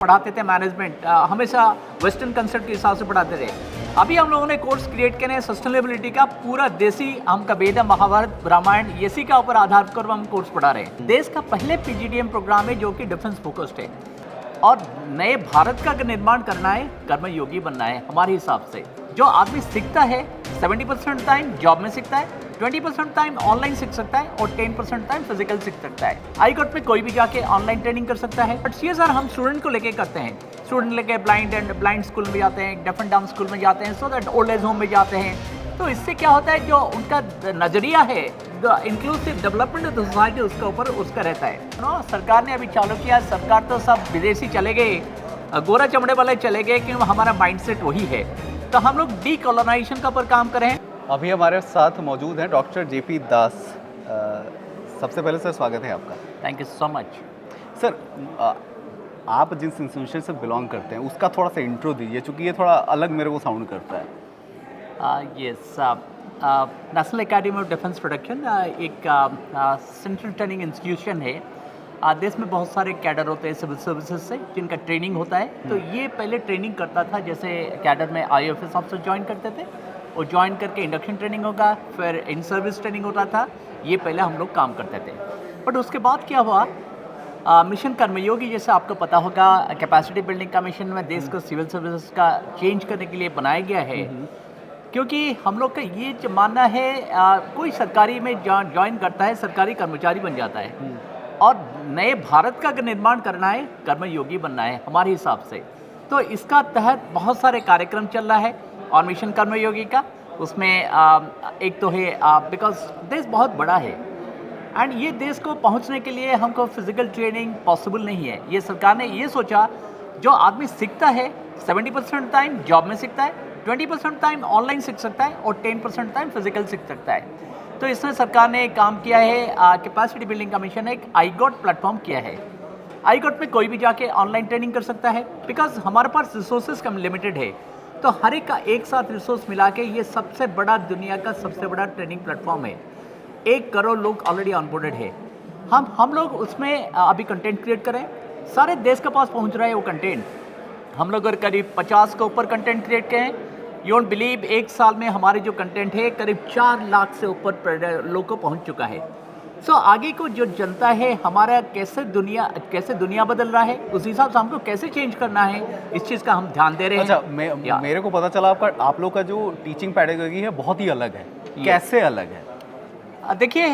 पढ़ाते थे मैनेजमेंट, हमेशा वेस्टर्न कंसेप्ट के हिसाब से पढ़ाते थे। अभी हम लोगों ने कोर्स क्रिएट करे हैं सस्टेनेबिलिटी का, पूरा देसी हम का वेद महाभारत रामायण इसी का ऊपर आधार कर हम कोर्स पढ़ा रहे हैं। देश का पहले पीजीडीएम प्रोग्राम है जो कि डिफेंस फोकस्ड है और नए भारत का निर्माण करना है, कर्मयोगी बनना है। हमारे हिसाब से जो आदमी सीखता है 70% टाइम जॉब में सीखता है, 20% टाइम ऑनलाइन सीख सकता है और 10% टाइम फिजिकल सीख सकता है। आईकॉट में कोई भी जाके ऑनलाइन ट्रेनिंग कर सकता है। बट सीएसआर हम स्टूडेंट को लेके करते हैं। स्टूडेंट लेके ब्लाइंड स्कूल में जाते हैं, डेफ एंड डम्ब स्कूल में जाते हैं, so that old age home में जाते हैं। तो इससे क्या होता है, जो उनका नजरिया है inclusive development of the society उसके ऊपर उसका रहता है। सरकार ने अभी चालू किया, सरकार तो सब विदेशी चले गए, गोरा चमड़े वाले चले गए, क्योंकि हमारा माइंडसेट वही है। तो हम लोग डीकोलोनाइजेशन का ऊपर काम करें। अभी हमारे साथ मौजूद हैं डॉक्टर जेपी दास। सबसे पहले सर स्वागत है आपका। Thank you so much. Sir आप जिस इंस्टीट्यूशन से बिलोंग करते हैं उसका थोड़ा सा इंट्रो दीजिए, चूँकि ये थोड़ा अलग मेरे को साउंड करता है। Yes, national academy of defence production एक सेंट्रल ट्रेनिंग इंस्टीट्यूशन है। देश में बहुत सारे कैडर होते हैं सिविल सर्विसेज से जिनका ट्रेनिंग होता है। तो ये पहले ट्रेनिंग करता था, जैसे कैडर में आईएफएस ऑफिसर ज्वाइन करते थे और ज्वाइन करके इंडक्शन ट्रेनिंग होगा, फिर इन सर्विस ट्रेनिंग होता था। ये पहले हम लोग काम करते थे। बट उसके बाद क्या हुआ, मिशन कर्मयोगी जैसे आपको पता होगा, कैपेसिटी बिल्डिंग का मिशन में देश को सिविल सर्विसेज का चेंज करने के लिए बनाया गया है। क्योंकि हम लोग का ये जो मानना है, कोई सरकारी में ज्वाइन करता है सरकारी कर्मचारी बन जाता है और नए भारत का निर्माण करना है, कर्मयोगी बनना है हमारे हिसाब से। तो इसका तहत बहुत सारे कार्यक्रम चल रहा है और मिशन कर्मयोगी का उसमें एक तो है, बिकॉज देश बहुत बड़ा है एंड ये देश को पहुंचने के लिए हमको फिजिकल ट्रेनिंग पॉसिबल नहीं है। ये सरकार ने ये सोचा, जो आदमी सीखता है 70% टाइम जॉब में सीखता है, 20% टाइम ऑनलाइन सीख सकता है और 10% टाइम फिजिकल सीख सकता है। तो इसमें सरकार ने काम किया है, कैपेसिटी बिल्डिंग का मिशन है, एक आईगॉट प्लेटफॉर्म किया है। आईगॉट में कोई भी जाके ऑनलाइन ट्रेनिंग कर सकता है, बिकॉज हमारे पास रिसोर्सेज कम लिमिटेड है। तो हर एक का एक साथ रिसोर्स मिला के ये सबसे बड़ा, दुनिया का सबसे बड़ा ट्रेनिंग प्लेटफॉर्म है। 1 करोड़ लोग ऑलरेडी ऑनबोर्डेड है। हम लोग उसमें अभी कंटेंट क्रिएट करें, सारे देश के पास पहुंच रहा है वो कंटेंट। हम लोग अगर करीब 50 के ऊपर कंटेंट क्रिएट करें, यू वोंट बिलीव, 1 साल में हमारे जो कंटेंट है करीब 4 लाख से ऊपर लोग को पहुंच चुका है। सो आगे को जो जनता है हमारा, कैसे दुनिया बदल रहा है, उस हिसाब से हमको कैसे चेंज करना है, इस चीज़ का हम ध्यान दे रहे हैं। अच्छा, मेरे को पता चला आप लोग का जो टीचिंग पैडागॉजी है बहुत ही अलग है। कैसे अलग है? देखिए,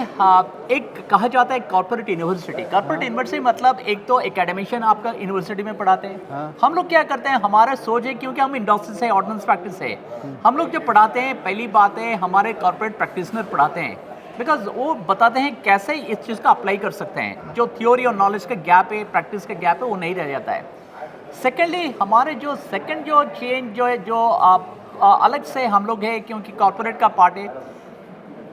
एक कहा जाता है कॉर्पोरेट यूनिवर्सिटी। कॉर्पोरेट यूनिवर्सिटी मतलब एक तो एकेडमिशियन आपका यूनिवर्सिटी में पढ़ाते हैं। हम लोग क्या करते हैं, हमारा सोच है, क्योंकि हम इंडस्ट्री से ऑर्डिनेंस प्रैक्टिस है, हम लोग जब पढ़ाते हैं पहली बात है हमारे कॉर्पोरेट प्रैक्टिशनर पढ़ाते हैं, बिकॉज वो बताते हैं कैसे इस चीज़ का अप्लाई कर सकते हैं। जो थ्योरी और नॉलेज का गैप है, प्रैक्टिस का गैप है, वो नहीं रह जाता है। सेकेंडली हमारे जो सेकेंड जो चेंज जो है, जो अलग से हम लोग है, क्योंकि कॉर्पोरेट का पार्ट है,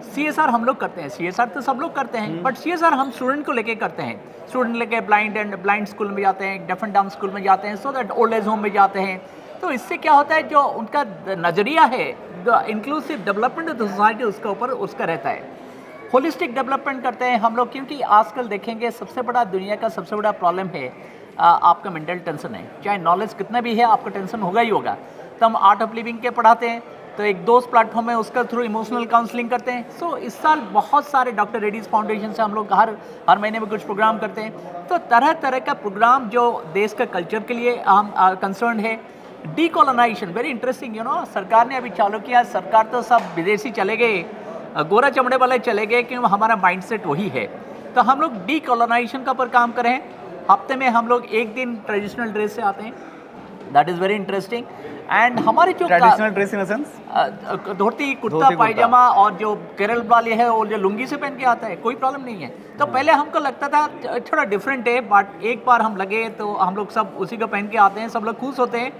सीएसआर हम लोग करते हैं। सीएसआर तो सब लोग करते हैं, बट सीएसआर हम स्टूडेंट को लेके करते हैं। स्टूडेंट लेके ब्लाइंड स्कूल में जाते हैं, डेफ एंड डम्ब स्कूल में जाते हैं, so that old age home में जाते हैं। तो इससे क्या होता है, जो उनका नजरिया है inclusive development of the society उसके ऊपर उसका रहता है। होलिस्टिक डेवलपमेंट करते हैं हम लोग, क्योंकि आजकल देखेंगे सबसे बड़ा, दुनिया का सबसे बड़ा प्रॉब्लम है आपका मेंटल टेंशन है। चाहे नॉलेज कितना भी है, आपका टेंशन होगा ही होगा। तो हम आर्ट ऑफ लिविंग के पढ़ाते हैं, तो एक दोस्त प्लेटफॉर्म है, उसका थ्रू इमोशनल काउंसलिंग करते हैं। सो इस साल बहुत सारे डॉक्टर रेड्डीज फाउंडेशन से हम लोग हर महीने में कुछ प्रोग्राम करते हैं। तो तरह तरह का प्रोग्राम जो देश का कल्चर के लिए हम कंसर्न है। डीकोलोनाइजेशन वेरी इंटरेस्टिंग, सरकार ने अभी चालू किया। सरकार तो सब विदेशी चले गए, गोरा चमड़े वाले चले गए, क्योंकि हमारा माइंडसेट वही है। तो हम लोग डीकोलोनाइजेशन का ऊपर काम करें। हफ्ते में हम लोग 1 दिन ट्रेडिशनल ड्रेस से आते हैं, that is very interesting. And हमारे जो traditional dress in sense, dhoti kurta पायजामा, और जो केरल वाले है वो जो लुंगी से पहन के आता है, कोई प्रॉब्लम नहीं है। तो पहले हमको लगता था थोड़ा डिफरेंट है, बट एक बार हम लगे तो हम लोग सब उसी को पहन के आते हैं, सब लोग खुश होते हैं,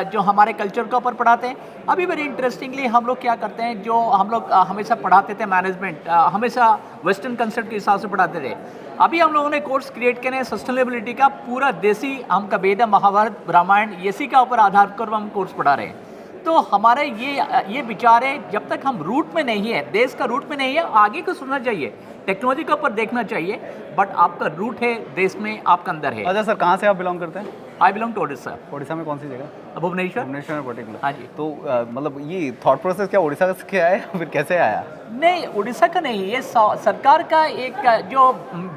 जो हमारे कल्चर के ऊपर पढ़ाते हैं। अभी वेरी इंटरेस्टिंगली हम लोग क्या करते हैं, जो हम लोग हमेशा पढ़ाते थे मैनेजमेंट, हमेशा वेस्टर्न कंसेप्ट के हिसाब से पढ़ाते थे। अभी हम लोगों ने कोर्स क्रिएट करे हैं सस्टेनेबिलिटी का, पूरा देसी हम का वेद महाभारत रामायण इसी का ऊपर आधार कर हम कोर्स पढ़ा रहे हैं। तो हमारे ये विचार है, जब तक हम रूट में नहीं है, देश का रूट में नहीं है, आगे को सुनना चाहिए, टेक्नोलॉजी के ऊपर देखना चाहिए, बट आपका रूट है देश में, आपका अंदर है। अच्छा सर, कहाँ से आप बिलोंग करते हैं? I belong to Orissa, Orissa में कौन सी जगह? भुवनेश्वर। भुवनेश्वर में पर्टिकुलर। हाँ जी। तो मतलब ये थॉट प्रोसेस क्या उड़ीसा से क्या है या फिर कैसे आया? नहीं, उड़ीसा का नहीं, ये सरकार का एक जो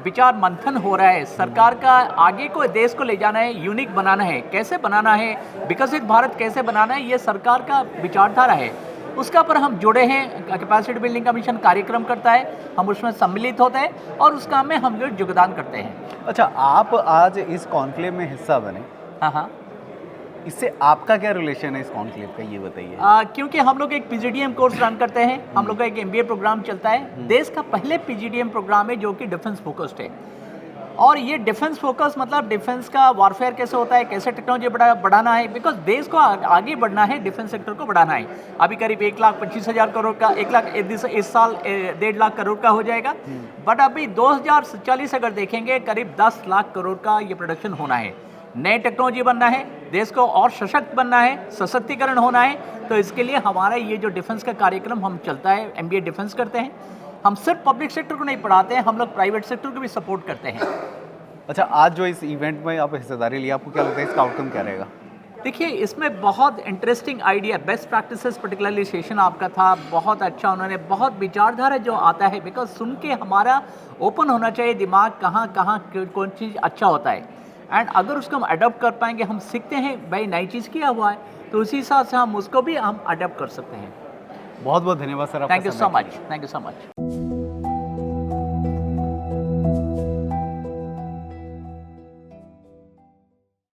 विचार मंथन हो रहा है, सरकार का आगे को देश को ले जाना है, यूनिक बनाना है, कैसे बनाना है, विकसित भारत कैसे बनाना है, ये सरकार का विचारधारा है। उसका पर हम जुड़े हैं, कैपेसिटी बिल्डिंग का मिशन कार्यक्रम करता है, हम उसमें सम्मिलित होते हैं और उस काम में हम लोग योगदान करते हैं। अच्छा, आप आज इस कॉन्क्लेव में हिस्सा बने, हाँ हाँ। इससे आपका क्या रिलेशन है इस कॉन्क्लेव का, ये बताइए। क्योंकि हम लोग एक पीजीडीएम कोर्स रन करते हैं, हम लोग का एक एमबीए प्रोग्राम चलता है, देश का पहले पीजीडीएम प्रोग्राम है जो कि डिफेंस फोकस्ड है। और ये डिफेंस फोकस मतलब डिफेंस का वॉरफेयर कैसे होता है, कैसे टेक्नोलॉजी बढ़ाना है, बिकॉज देश को आगे बढ़ना है, डिफेंस सेक्टर को बढ़ाना है। अभी करीब 1,25,000 करोड़ का, 1 लाख इस साल 1.5 लाख करोड़ का हो जाएगा, बट अभी 2040 अगर देखेंगे करीब 10 लाख करोड़ का ये प्रोडक्शन होना है। नए टेक्नोलॉजी बनना है, देश को और सशक्त बनना है, सशक्तिकरण होना है, तो इसके लिए हमारा ये जो डिफेंस का कार्यक्रम हम चलता है, एमबीए डिफेंस करते हैं। हम सिर्फ पब्लिक सेक्टर को नहीं पढ़ाते हैं, हम लोग प्राइवेट सेक्टर को भी सपोर्ट करते हैं। अच्छा, आज जो इस इवेंट में आप हिस्सेदारी लिया, आपको क्या लगता है इसका आउटकम क्या रहेगा? देखिए, इसमें बहुत interesting idea, best practices particularly session आपका था, बहुत अच्छा, उन्होंने बहुत विचारधारा जो आता है, बिकॉज सुन के हमारा ओपन होना चाहिए दिमाग, कहाँ कहाँ कौन चीज़ अच्छा होता है, एंड अगर उसको हम अडॉप्ट कर पाएंगे, हम सीखते हैं भाई नई चीज़ किया हुआ है, तो उसी हिसाब से हम उसको भी हम अडॉप्ट कर सकते हैं। बहुत बहुत धन्यवाद sir, thank you so much, thank you so much.